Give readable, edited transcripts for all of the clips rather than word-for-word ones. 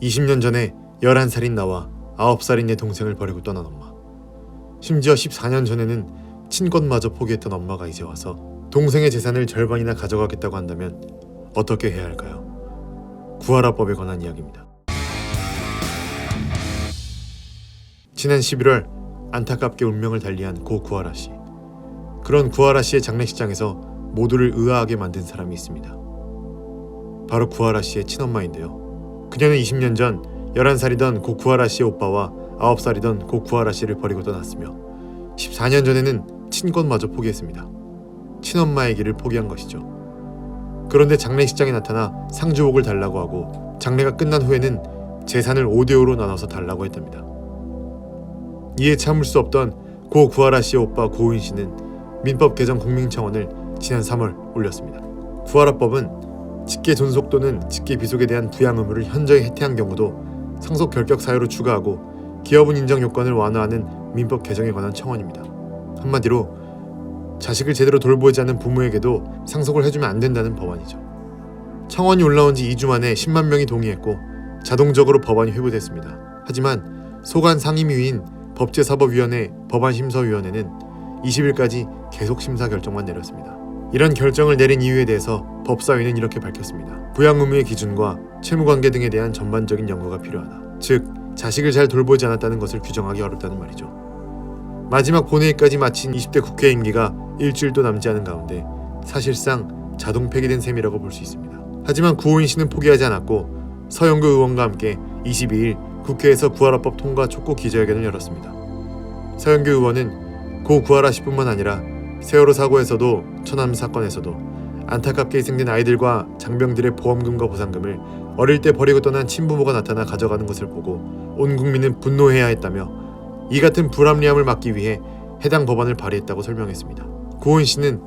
20년 전에 11살인 나와 9살인 내 동생을 버리고 떠난 엄마. 심지어 14년 전에는 친권마저 포기했던 엄마가 이제 와서 동생의 재산을 절반이나 가져가겠다고 한다면 어떻게 해야 할까요? 구하라법에 관한 이야기입니다. 지난 11월 안타깝게 운명을 달리한 고 구하라 씨. 그런 구하라 씨의 장례식장에서 모두를 의아하게 만든 사람이 있습니다. 바로 구하라 씨의 친엄마인데요. 그녀는 20년 전 11살이던 고 구하라 씨의 오빠와 9살이던 고 구하라 씨를 버리고 떠났으며 14년 전에는 친권마저 포기했습니다. 친엄마의 길을 포기한 것이죠. 그런데 장례식장에 나타나 상주복을 달라고 하고 장례가 끝난 후에는 재산을 5대5로 나눠서 달라고 했답니다. 이에 참을 수 없던 고 구하라 씨의 오빠 고은 씨는 민법 개정 국민청원을 지난 3월 올렸습니다. 구하라법은 직계 존속 또는 직계 비속에 대한 부양 의무를 현저히 해태한 경우도 상속 결격 사유로 추가하고 기여분 인정 요건을 완화하는 민법 개정에 관한 청원입니다. 한마디로 자식을 제대로 돌보지 않는 부모에게도 상속을 해주면 안 된다는 법안이죠. 청원이 올라온 지 2주 만에 10만 명이 동의했고 자동적으로 법안이 회부됐습니다. 하지만 소관 상임위인 법제사법위원회 법안심사위원회는 20일까지 계속 심사 결정만 내렸습니다. 이런 결정을 내린 이유에 대해서 법사위는 이렇게 밝혔습니다. 부양 의무의 기준과 채무관계 등에 대한 전반적인 연구가 필요하다. 즉, 자식을 잘 돌보지 않았다는 것을 규정하기 어렵다는 말이죠. 마지막 본회의까지 마친 20대 국회 임기가 일주일도 남지 않은 가운데 사실상 자동 폐기된 셈이라고 볼 수 있습니다. 하지만 구호인 씨는 포기하지 않았고 서영교 의원과 함께 22일 국회에서 구하라법 통과 촉구 기자회견을 열었습니다. 서영교 의원은 고 구하라 씨뿐만 아니라 세월호 사고에서도 천안 사건에서도 안타깝게 희생된 아이들과 장병들의 보험금과 보상금을 어릴 때 버리고 떠난 친부모가 나타나 가져가는 것을 보고 온 국민은 분노해야 했다며 이 같은 불합리함을 막기 위해 해당 법안을 발의했다고 설명했습니다. 고은 씨는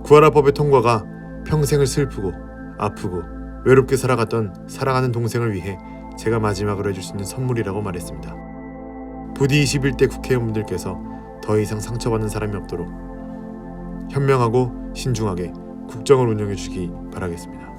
구하라법의 통과가 평생을 슬프고 아프고 외롭게 살아갔던 사랑하는 동생을 위해 제가 마지막으로 해줄 수 있는 선물이라고 말했습니다. 부디 21대 국회의원분들께서 더 이상 상처받는 사람이 없도록 현명하고 신중하게 국정을 운영해 주기 바라겠습니다.